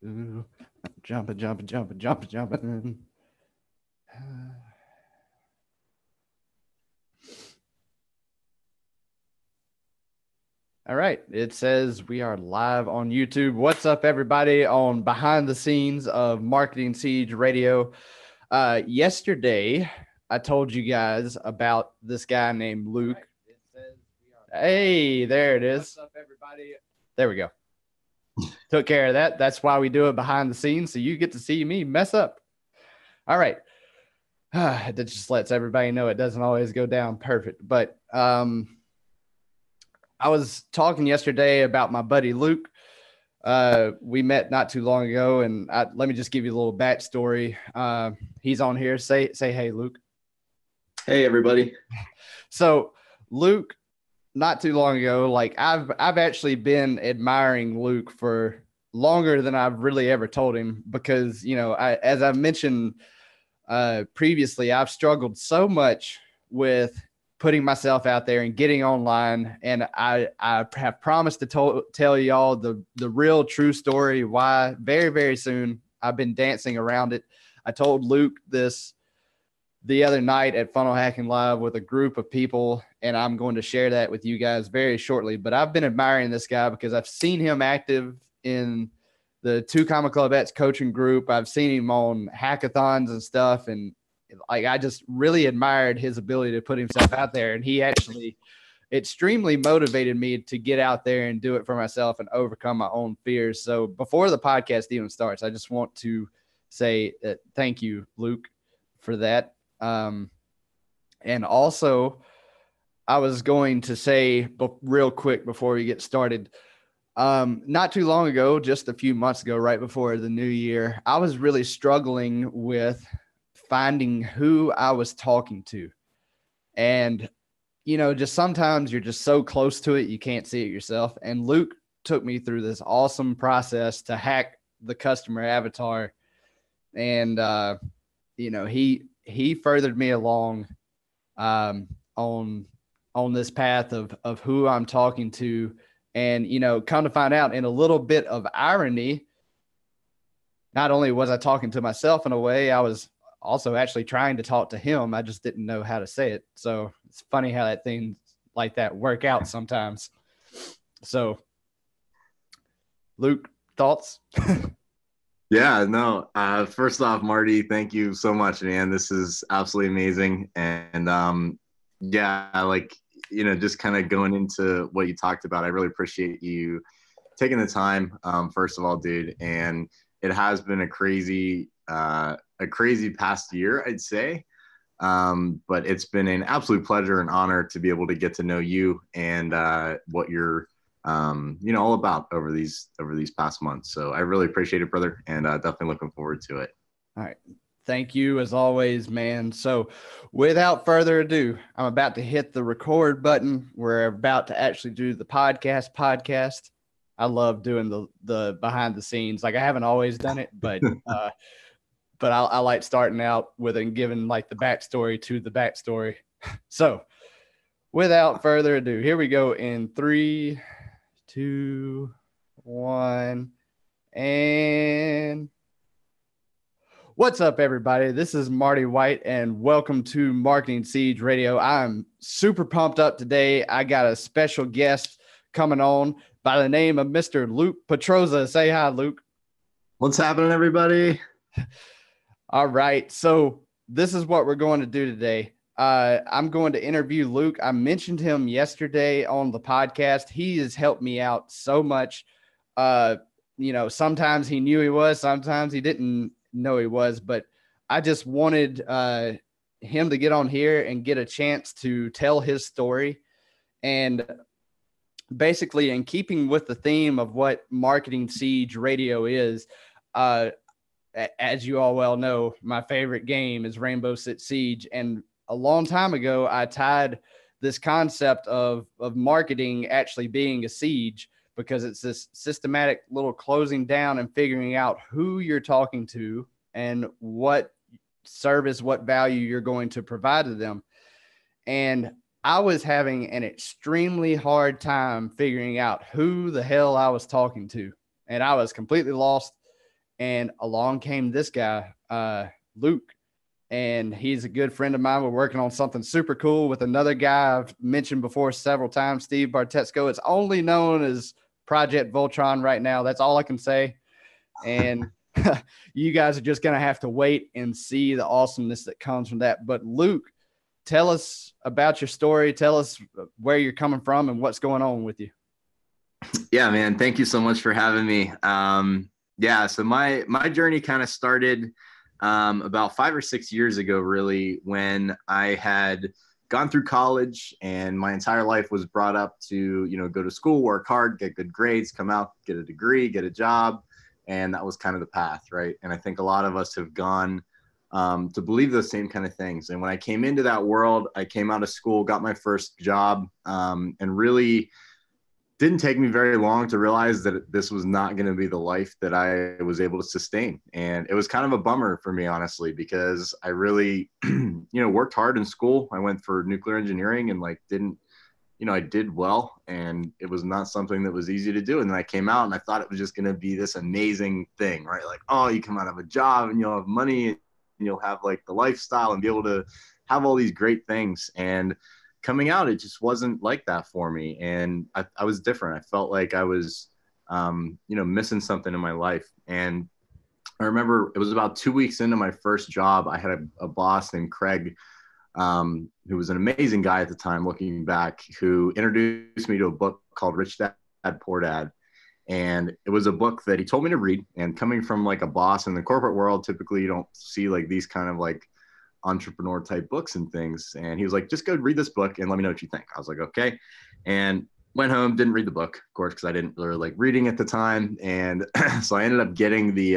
Ooh, jumping. All right. It says we are live on YouTube. What's up, everybody, on behind the scenes of Marketing Siege Radio? Yesterday, I told you guys about this guy named Luke. Hey, there it is. What's up, everybody? There we go. Took care of that. That's why we do it behind the scenes, so you get to see me mess up. All right. That just lets everybody know it doesn't always go down perfect. But I was talking yesterday about my buddy Luke. We met not too long ago, and let me just give you a little backstory. He's on here. Say hey, Luke. Hey, everybody. So Luke, not too long ago, like I've actually been admiring Luke for longer than I've really ever told him, because, you know, as I've mentioned previously, I've struggled so much with putting myself out there and getting online. And I have promised to tell y'all the real true story, why very, very soon. I've been dancing around it. I told Luke this the other night at Funnel Hacking Live with a group of people, and I'm going to share that with you guys very shortly. But I've been admiring this guy because I've seen him active in the Two Comma Clubettes coaching group. I've seen him on hackathons and stuff, and like I just really admired his ability to put himself out there. And he actually extremely motivated me to get out there and do it for myself and overcome my own fears. So before the podcast even starts, I just want to say thank you, Luke, for that. And also, I was going to say real quick before we get started, not too long ago, just a few months ago, right before the new year, I was really struggling with finding who I was talking to. And, you know, just sometimes you're just so close to it, you can't see it yourself. And Luke took me through this awesome process to hack the customer avatar. And, you know, he furthered me along on this path of who I'm talking to. And, you know, come to find out, in a little bit of irony, not only was I talking to myself in a way, I was also actually trying to talk to him. I just didn't know how to say it. So it's funny how that things like that work out sometimes. So, Luke, thoughts? Yeah, no. First off, Marty, thank you so much, man. This is absolutely amazing. And yeah, like, you know, just kind of going into what you talked about, I really appreciate you taking the time, first of all, dude. And it has been a crazy past year, I'd say. But it's been an absolute pleasure and honor to be able to get to know you and what you're you know, all about over these past months. So I really appreciate it, brother, and definitely looking forward to it. All right. Thank you as always, man. So without further ado, I'm about to hit the record button. We're about to actually do the podcast. I love doing the behind the scenes. Like, I haven't always done it, but I like starting out with and giving like the backstory to the backstory. So without further ado, here we go in 3, 2, 1, and what's up, everybody? This is Marty White, and welcome to Marketing Siege Radio. I'm super pumped up today. I got a special guest coming on by the name of Mr. Luke Petroza. Say hi, Luke. What's happening, everybody? All right. So this is what we're going to do today. I'm going to interview Luke. I mentioned him yesterday on the podcast. He has helped me out so much. You know, sometimes he knew he was, sometimes he didn't know he was, but I just wanted him to get on here and get a chance to tell his story. And basically, in keeping with the theme of what Marketing Siege Radio is, as you all well know, my favorite game is Rainbow Six Siege. And a long time ago, I tied this concept of marketing actually being a siege, because it's this systematic little closing down and figuring out who you're talking to and what service, what value you're going to provide to them. And I was having an extremely hard time figuring out who the hell I was talking to. And I was completely lost. And along came this guy, Luke, and he's a good friend of mine. We're working on something super cool with another guy I've mentioned before several times, Steve Bartetsko. It's only known as Project Voltron right now. That's all I can say. And you guys are just going to have to wait and see the awesomeness that comes from that. But Luke, tell us about your story. Tell us where you're coming from and what's going on with you. Yeah, man. Thank you so much for having me. So my journey kind of started about 5 or 6 years ago, really, when I had gone through college and my entire life was brought up to, go to school, work hard, get good grades, come out, get a degree, get a job. And that was kind of the path, right? And I think a lot of us have gone to believe those same kind of things. And when I came into that world, I came out of school, got my first job, and really didn't take me very long to realize that this was not going to be the life that I was able to sustain. And it was kind of a bummer for me, honestly, because I really, worked hard in school. I went for nuclear engineering and I did well, and it was not something that was easy to do. And then I came out and I thought it was just going to be this amazing thing, right? Like, oh, you come out of a job and you'll have money and you'll have like the lifestyle and be able to have all these great things. And coming out, it just wasn't like that for me. And I was different. I felt like I was, missing something in my life. And I remember it was about 2 weeks into my first job. I had a boss named Craig, who was an amazing guy at the time, looking back, who introduced me to a book called Rich Dad, Poor Dad. And it was a book that he told me to read. And coming from like a boss in the corporate world, typically you don't see like these kind of like entrepreneur type books and things. And he was like, just go read this book and let me know what you think. I was like, okay. And went home, didn't read the book, of course, because I didn't really like reading at the time. And so I ended up getting the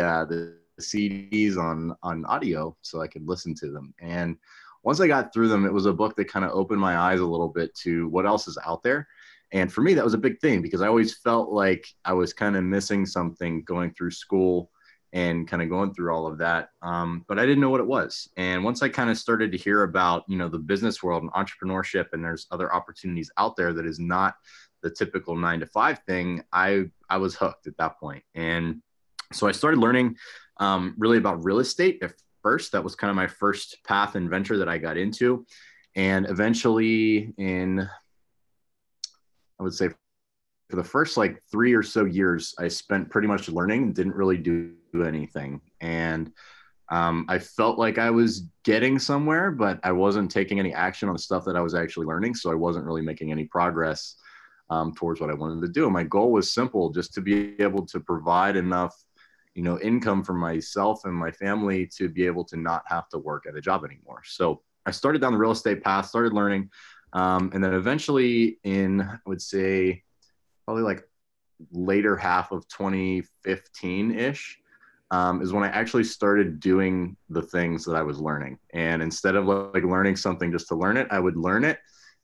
CDs on audio so I could listen to them. And once I got through them, it was a book that kind of opened my eyes a little bit to what else is out there. And for me, that was a big thing because I always felt like I was kind of missing something going through school and kind of going through all of that. But I didn't know what it was. And once I kind of started to hear about, the business world and entrepreneurship, and there's other opportunities out there that is not the typical 9-to-5 thing, I was hooked at that point. And so I started learning really about real estate at first. That was kind of my first path and venture that I got into. And eventually I would say for the first like 3 or so years, I spent pretty much learning and didn't really do anything. And I felt like I was getting somewhere, but I wasn't taking any action on the stuff that I was actually learning. So I wasn't really making any progress towards what I wanted to do. And my goal was simple, just to be able to provide enough, income for myself and my family to be able to not have to work at a job anymore. So I started down the real estate path, started learning. And then eventually I would say probably like later half of 2015-ish, is when I actually started doing the things that I was learning. And instead of like learning something just to learn it, I would learn it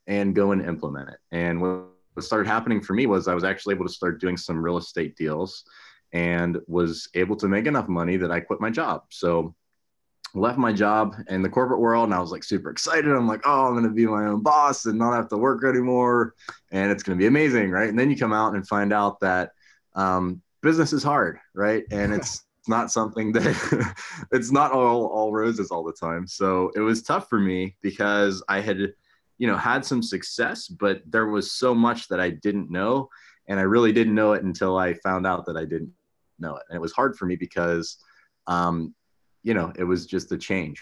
and go and implement it. And what started happening for me was I was actually able to start doing some real estate deals and was able to make enough money that I quit my job. So left my job in the corporate world and I was like super excited. I'm like, oh, I'm going to be my own boss and not have to work anymore. And it's going to be amazing. Right. And then you come out and find out that business is hard. Right. And it's not something that it's not all roses all the time. So it was tough for me because I had, had some success, but there was so much that I didn't know. And I really didn't know it until I found out that I didn't know it. And it was hard for me because, it was just a change,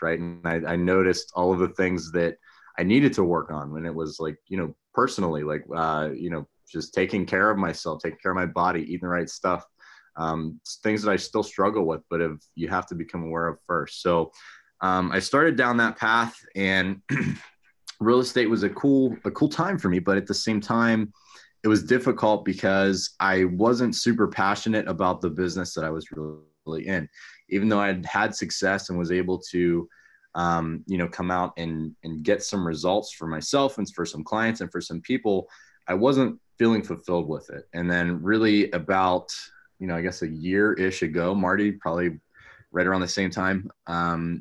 right? And I noticed all of the things that I needed to work on when it was like, personally, like, just taking care of myself, taking care of my body, eating the right stuff, things that I still struggle with, but you have to become aware of first. So I started down that path, and real estate was a cool time for me. But at the same time, it was difficult because I wasn't super passionate about the business that I was really in. Even though I had success and was able to, come out and get some results for myself and for some clients and for some people, I wasn't feeling fulfilled with it. And then really about, I guess a year-ish ago, Marty, probably right around the same time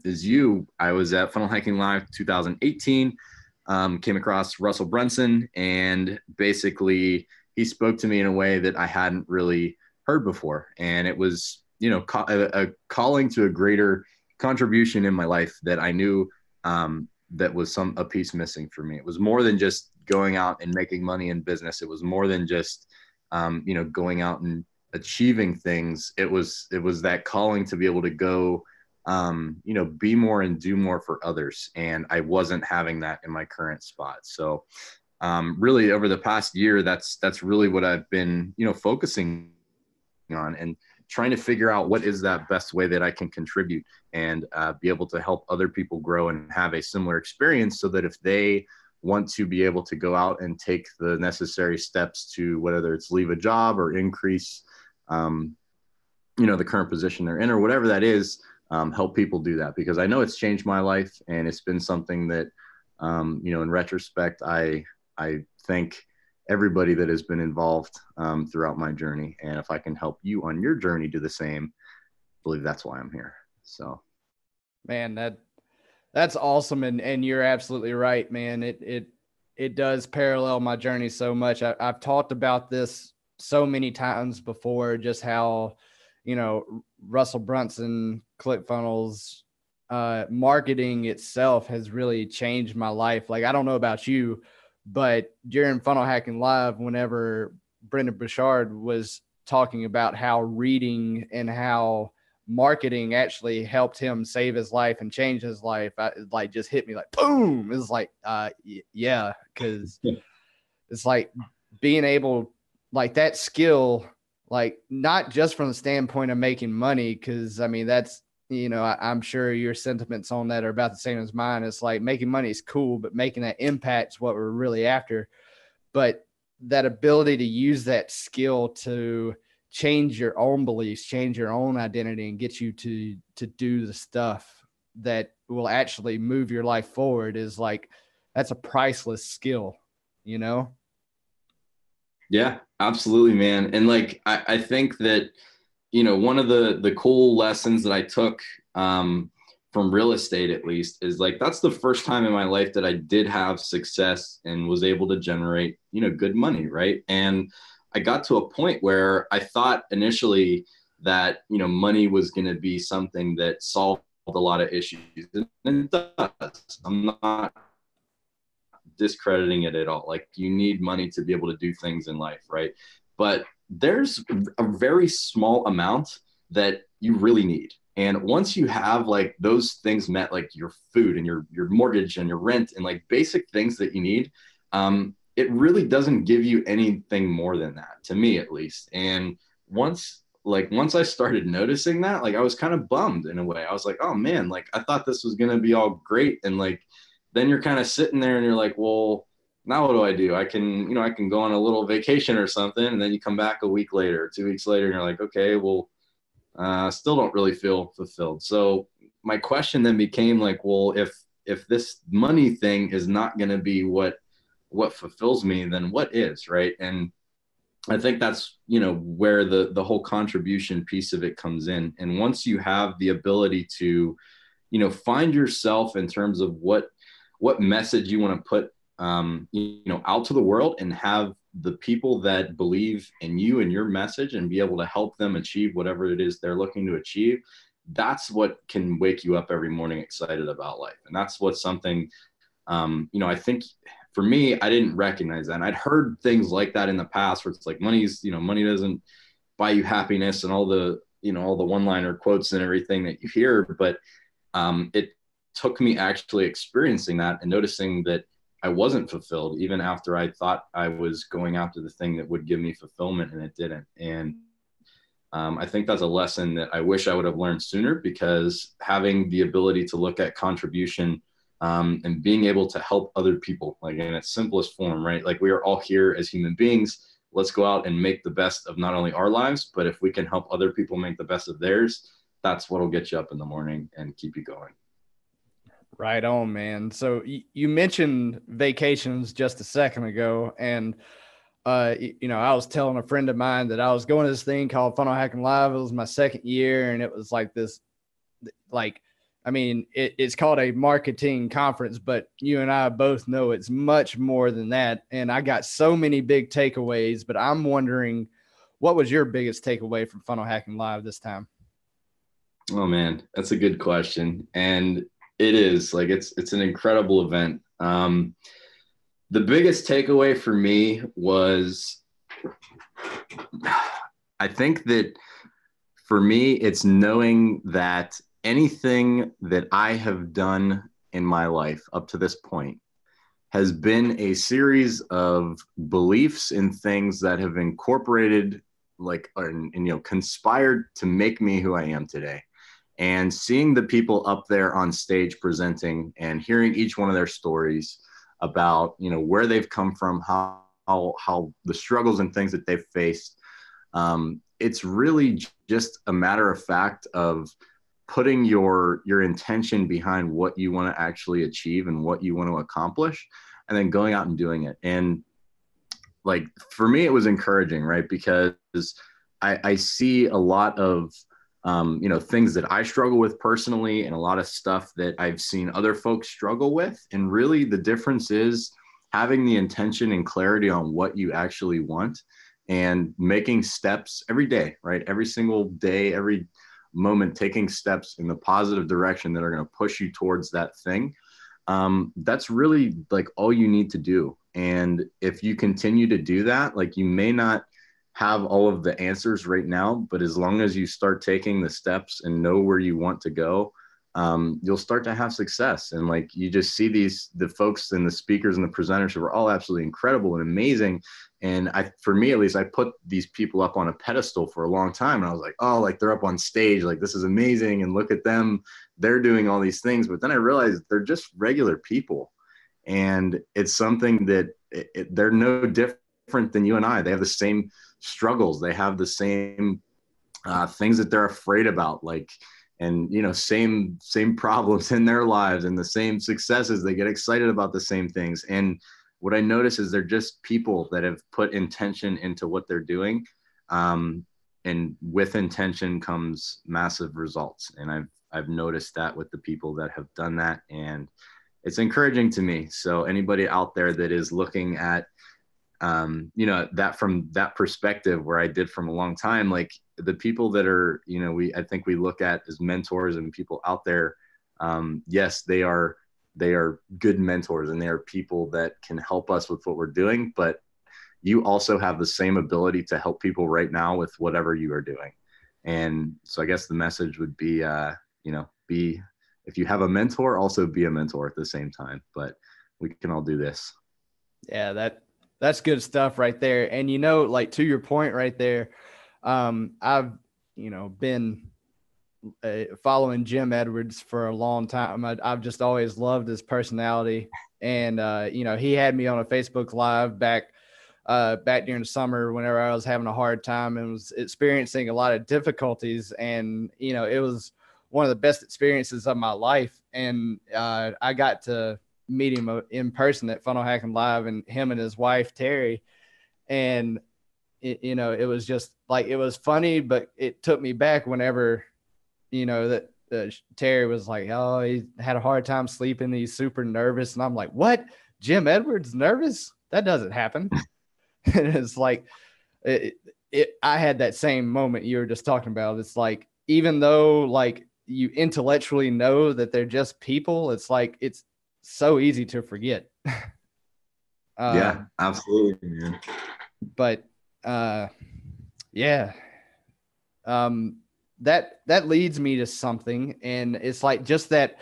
as you, I was at Funnel Hacking Live 2018, came across Russell Brunson, and basically he spoke to me in a way that I hadn't really heard before. And it was a calling to a greater contribution in my life that I knew that was a piece missing for me. It was more than just going out and making money in business. It was more than just going out and achieving things. It was that calling to be able to go be more and do more for others. And I wasn't having that in my current spot. So really over the past year, that's really what I've been, focusing on and trying to figure out what is that best way that I can contribute and be able to help other people grow and have a similar experience, so that if they want to be able to go out and take the necessary steps to, whether it's leave a job or increase, the current position they're in or whatever that is, help people do that, because I know it's changed my life, and it's been something that, in retrospect, I thank everybody that has been involved throughout my journey. And if I can help you on your journey do the same, I believe that's why I'm here. So, man, that's awesome. And you're absolutely right, man. It does parallel my journey so much. I've talked about this so many times before, just how, Russell Brunson, ClickFunnels, marketing itself has really changed my life. Like, I don't know about you, but during Funnel Hacking Live, whenever Brendan Burchard was talking about how reading and how marketing actually helped him save his life and change his life, it just hit me like boom. It was like, yeah, because it's like being able, like that skill, like not just from the standpoint of making money, because I mean that's, I'm sure your sentiments on that are about the same as mine. It's like making money is cool, but making that impact is what we're really after. But that ability to use that skill to change your own beliefs, change your own identity, and get you to do the stuff that will actually move your life forward is like, that's a priceless skill, Yeah, absolutely, man. And like, I think that, one of the cool lessons that I took from real estate, at least, is like, that's the first time in my life that I did have success and was able to generate, good money. Right. And I got to a point where I thought initially that, money was going to be something that solved a lot of issues. And it does. I'm not discrediting it at all. Like, you need money to be able to do things in life. Right. But there's a very small amount that you really need. And once you have like those things met, like your food and your mortgage and your rent and like basic things that you need, it really doesn't give you anything more than that, to me at least. And once I started noticing that, like, I was kind of bummed in a way. I was like, oh man, like I thought this was going to be all great. And like, then you're kind of sitting there and you're like, well, now what do? I can go on a little vacation or something. And then you come back a week later, 2 weeks later, and you're like, okay, well, still don't really feel fulfilled. So my question then became like, well, if this money thing is not going to be what fulfills me, then what is, right? And I think that's, where the whole contribution piece of it comes in. And once you have the ability to, find yourself in terms of what message you want to put, out to the world, and have the people that believe in you and your message and be able to help them achieve whatever it is they're looking to achieve, that's what can wake you up every morning excited about life. And that's what's something, I think for me, I didn't recognize that. And I'd heard things like that in the past, where it's like money doesn't buy you happiness, and all the one-liner quotes and everything that you hear. But it took me actually experiencing that and noticing that I wasn't fulfilled, even after I thought I was going after the thing that would give me fulfillment, and it didn't. And I think that's a lesson that I wish I would have learned sooner, because having the ability to look at contribution and being able to help other people, like in its simplest form, right? Like, we are all here as human beings. Let's go out and make the best of not only our lives, but if we can help other people make the best of theirs, that's what'll get you up in the morning and keep you going. Right on, man. So you mentioned vacations just a second ago, and I was telling a friend of mine that I was going to this thing called Funnel Hacking Live. It was my second year, and it was like this, like, I mean, it's called a marketing conference, but you and I both know it's much more than that. And I got so many big takeaways, but I'm wondering, what was your biggest takeaway from Funnel Hacking Live this time? Oh man, that's a good question. And it is like it's an incredible event. The biggest takeaway for me was I think that for me, it's knowing that anything that I have done in my life up to this point has been a series of beliefs and things that have incorporated like and conspired to make me who I am today. And seeing the people up there on stage presenting and hearing each one of their stories about where they've come from, how the struggles and things that they've faced, it's really just a matter of fact of putting your intention behind what you want to actually achieve and what you want to accomplish, and then going out and doing it. And like for me, it was encouraging, right? Because I see a lot of things that I struggle with personally, and a lot of stuff that I've seen other folks struggle with. And really, the difference is having the intention and clarity on what you actually want and making steps every day, right? Every single day, every moment, taking steps in the positive direction that are going to push you towards that thing. That's really like all you need to do. And if you continue to do that, like you may not have all of the answers right now, but as long as you start taking the steps and know where you want to go, you'll start to have success. And like you just see the folks and the speakers and the presenters who are all absolutely incredible and amazing. And for me at least, I put these people up on a pedestal for a long time, and I was like, oh, like they're up on stage, like this is amazing, and look at them, they're doing all these things. But then I realized they're just regular people, and it's something that they're no different than you and I. They have the same struggles, they have the same things that they're afraid about, like, and same problems in their lives, and the same successes. They get excited about the same things. And what I notice is they're just people that have put intention into what they're doing, and with intention comes massive results. And I've noticed that with the people that have done that, and it's encouraging to me. So anybody out there that is looking at that from that perspective, where I did from a long time, like the people that are, I think we look at as mentors and people out there. Yes, they are good mentors, and they are people that can help us with what we're doing, but you also have the same ability to help people right now with whatever you are doing. And so I guess the message would be, if you have a mentor, also be a mentor at the same time, but we can all do this. Yeah, that's good stuff right there. And, like to your point right there, I've, been following Jim Edwards for a long time. I've just always loved his personality. And, he had me on a Facebook Live back during the summer whenever I was having a hard time and was experiencing a lot of difficulties. And, it was one of the best experiences of my life. And I got to meet him in person at Funnel Hacking Live, and him and his wife, Terry. And, it was just like, it was funny, but it took me back whenever, that Terry was like, oh, he had a hard time sleeping. He's super nervous. And I'm like, what? Jim Edwards nervous? That doesn't happen. And it's like, I had that same moment you were just talking about. It's like, even though like you intellectually know that they're just people, it's like, it's so easy to forget. Yeah, absolutely, man. But yeah, that leads me to something, and it's like just that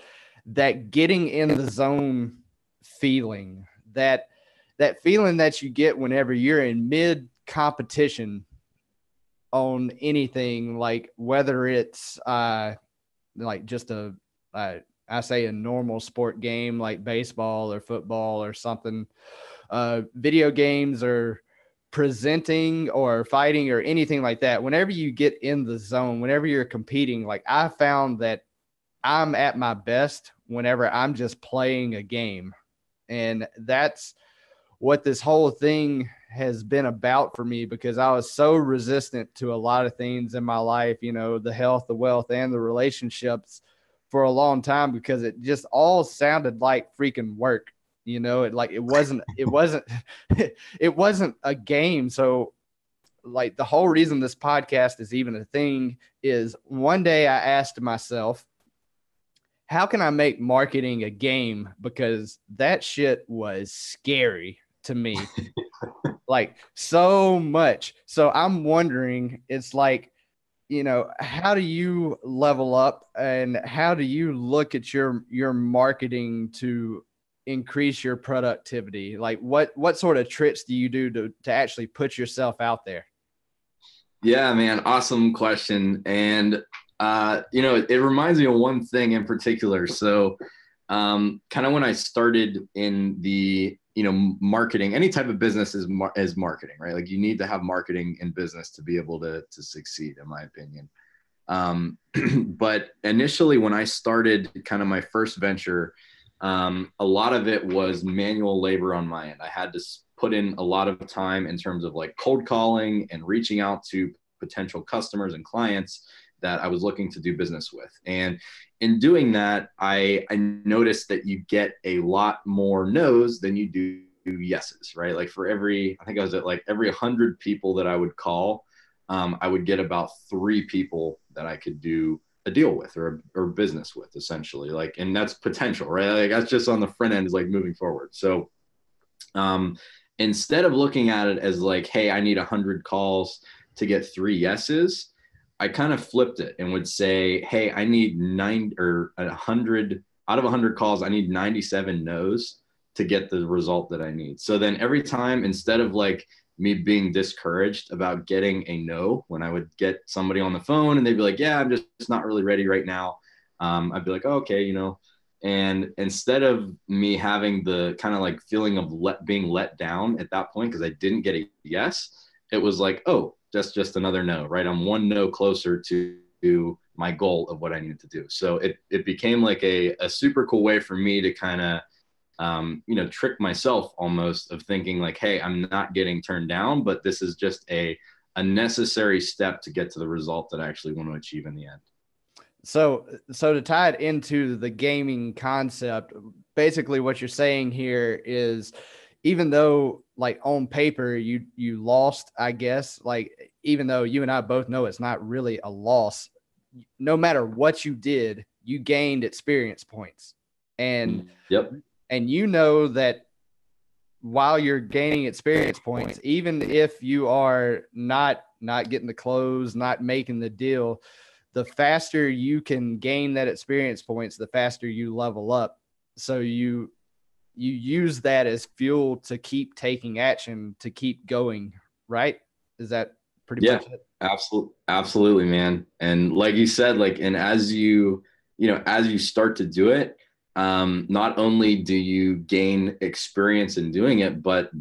getting in the zone feeling, that feeling that you get whenever you're in mid competition on anything, like whether it's like just I say a normal sport game like baseball or football or something, video games or presenting or fighting or anything like that. Whenever you get in the zone, whenever you're competing, like I found that I'm at my best whenever I'm just playing a game. And that's what this whole thing has been about for me, because I was so resistant to a lot of things in my life, the health, the wealth, and the relationships for a long time, because it just all sounded like freaking work. It wasn't it wasn't a game. So like the whole reason this podcast is even a thing is one day I asked myself, how can I make marketing a game? Because that shit was scary to me, like so much. So I'm wondering, it's like, how do you level up and how do you look at your marketing to increase your productivity? Like what sort of tricks do you do to actually put yourself out there? Yeah, man. Awesome question. And, it reminds me of one thing in particular. So, kind of when I started in the, marketing, any type of business is marketing, right? Like you need to have marketing in business to be able to succeed, in my opinion. But initially when I started kind of my first venture, a lot of it was manual labor on my end. I had to put in a lot of time in terms of like cold calling and reaching out to potential customers and clients that I was looking to do business with. And in doing that, I noticed that you get a lot more no's than you do yeses, right? Like I think I was at like every 100 people that I would call, I would get about 3 people that I could do a deal with or business with, essentially. Like, and that's potential, right? Like that's just on the front end, is like moving forward. So instead of looking at it as like, hey, I need 100 calls to get 3 yeses, I kind of flipped it and would say, hey, I need 100 out of 100 calls, I need 97 no's to get the result that I need. So then every time, instead of like me being discouraged about getting a no, when I would get somebody on the phone and they'd be like, yeah, I'm just not really ready right now. I'd be like, oh, okay, and instead of me having the kind of like feeling of being let down at that point, because I didn't get a yes, it was like, oh, that's just another no, right? I'm one no closer to my goal of what I needed to do. So it became like a super cool way for me to kind of, trick myself almost, of thinking like, hey, I'm not getting turned down, but this is just a necessary step to get to the result that I actually want to achieve in the end. So to tie it into the gaming concept, basically what you're saying here is, even though like on paper you lost, I guess, like even though you and I both know it's not really a loss, no matter what you did, you gained experience points. And yep. And that while you're gaining experience points, even if you are not getting the close, not making the deal, the faster you can gain that experience points, the faster you level up. So you use that as fuel to keep taking action, to keep going, right? Is that pretty much it? Absolutely, man. And like you said, like, and as you start to do it, not only do you gain experience in doing it, but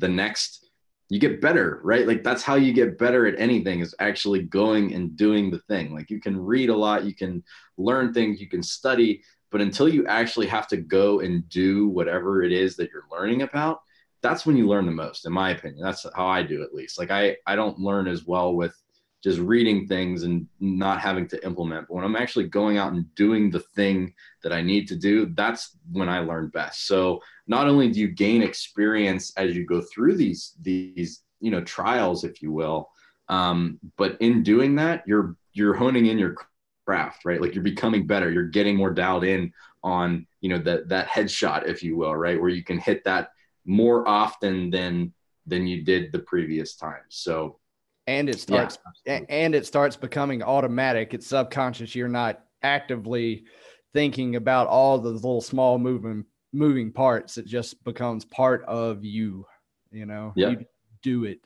you get better, right? Like that's how you get better at anything, is actually going and doing the thing. Like you can read a lot, you can learn things, you can study, but until you actually have to go and do whatever it is that you're learning about, that's when you learn the most, in my opinion. That's how I do, at least. Like I don't learn as well with just reading things and not having to implement. But when I'm actually going out and doing the thing that I need to do, that's when I learn best. So not only do you gain experience as you go through these trials, if you will, but in doing that, you're honing in your craft, right? Like you're becoming better. You're getting more dialed in on, that headshot, if you will, right? Where you can hit that more often than you did the previous time. So, and it starts becoming automatic. It's subconscious. You're not actively thinking about all the little small moving parts. It just becomes part of you, Yep. You do it.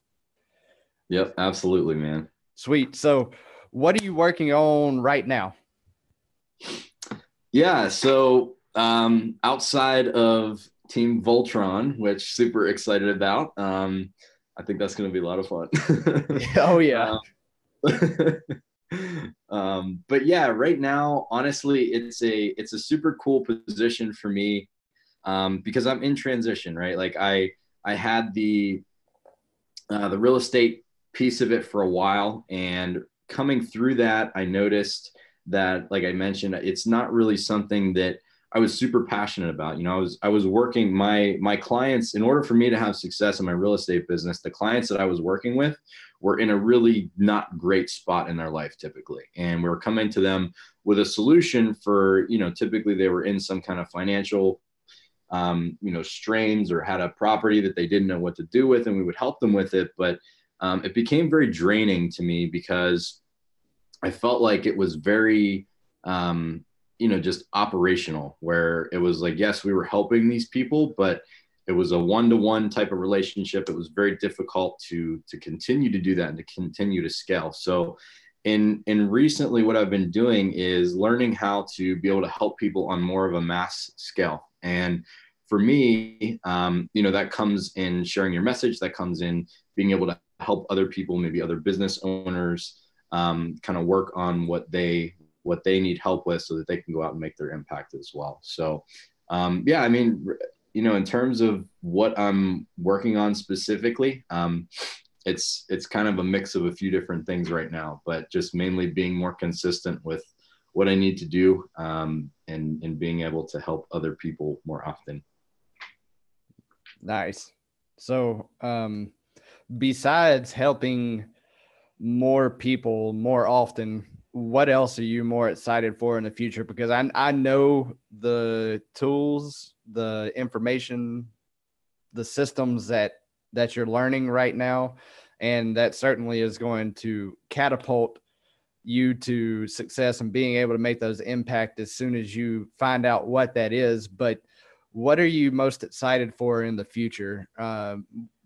Yep. Absolutely, man. Sweet. So what are you working on right now? Yeah. So outside of Team Voltron, which super excited about, I think that's going to be a lot of fun. Oh yeah. But yeah, right now, honestly, it's a super cool position for me, because I'm in transition, right? Like I had the real estate piece of it for a while, and coming through that, I noticed that, like I mentioned, it's not really something that I was super passionate about. You know, I was working my clients, in order for me to have success in my real estate business, the clients that I was working with were in a really not great spot in their life typically. And we were coming to them with a solution for, you know, typically they were in some kind of financial you know, strains or had a property that they didn't know what to do with, and we would help them with it. But it became very draining to me because I felt like it was very, you know, just operational, where it was like, yes, we were helping these people, but it was a one-to-one type of relationship. It was very difficult to continue to do that and to continue to scale. So in recently, what I've been doing is learning how to be able to help people on more of a mass scale. And for me, you know, that comes in sharing your message, that comes in being able to help other people, maybe other business owners, kind of work on what they need help with so that they can go out and make their impact as well. So yeah, I mean, you know, in terms of what I'm working on specifically, it's kind of a mix of a few different things right now, but just mainly being more consistent with what I need to do, and being able to help other people more often. Nice. So, besides helping more people more often, what else are you more excited for in the future? Because I know the tools, the information, the systems that you're learning right now, and that certainly is going to catapult you to success and being able to make those impact as soon as you find out what that is. But what are you most excited for in the future?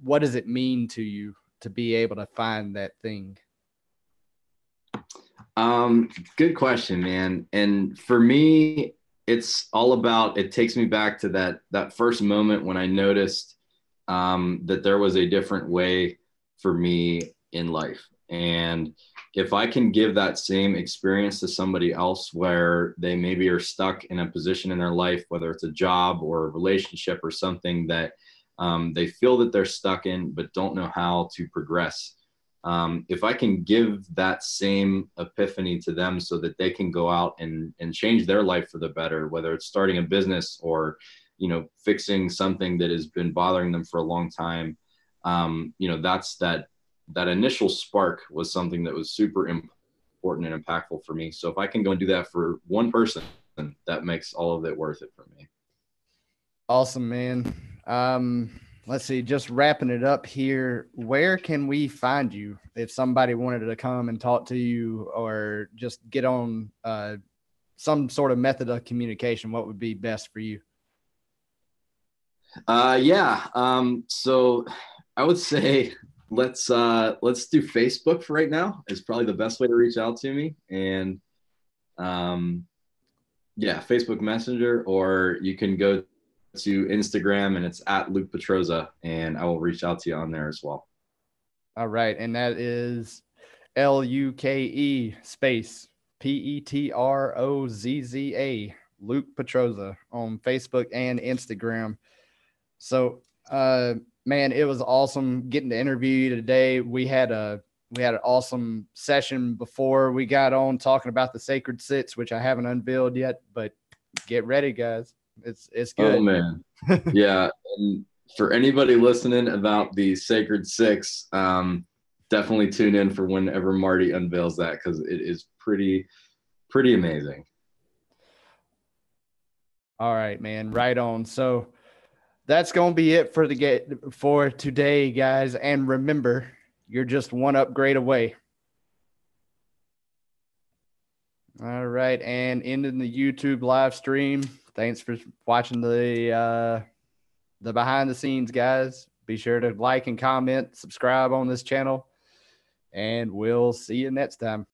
What does it mean to you to be able to find that thing? Good question, man. And for me, it's all about, it takes me back to that first moment when I noticed that there was a different way for me in life. And if I can give that same experience to somebody else where they maybe are stuck in a position in their life, whether it's a job or a relationship or something that they feel that they're stuck in, but don't know how to progress. If I can give that same epiphany to them so that they can go out and change their life for the better, whether it's starting a business or, you know, fixing something that has been bothering them for a long time, you know, that's that initial spark was something that was super important and impactful for me. So if I can go and do that for one person, that makes all of it worth it for me. Awesome, man. Let's see, just wrapping it up here. Where can we find you if somebody wanted to come and talk to you or just get on some sort of method of communication? What would be best for you? Yeah. So I would say let's do Facebook for right now. It's probably the best way to reach out to me. And yeah, Facebook Messenger, or you can go to Instagram and it's at Luke Petroza, and I will reach out to you on there as well. All right. And that is LUKE space PETROZZA, Luke Petroza, on Facebook and Instagram. So, man, it was awesome getting to interview you today. We had an awesome session before we got on talking about the Sacred Six, which I haven't unveiled yet, but get ready, guys. It's good. Oh man. Yeah. And for anybody listening about the Sacred Six, definitely tune in for whenever Marty unveils that, because it is pretty amazing. All right, man. Right on. So that's going to be it for today, guys. And remember, you're just one upgrade away. All right. And ending the YouTube live stream. Thanks for watching the behind the scenes, guys. Be sure to like and comment, subscribe on this channel, and we'll see you next time.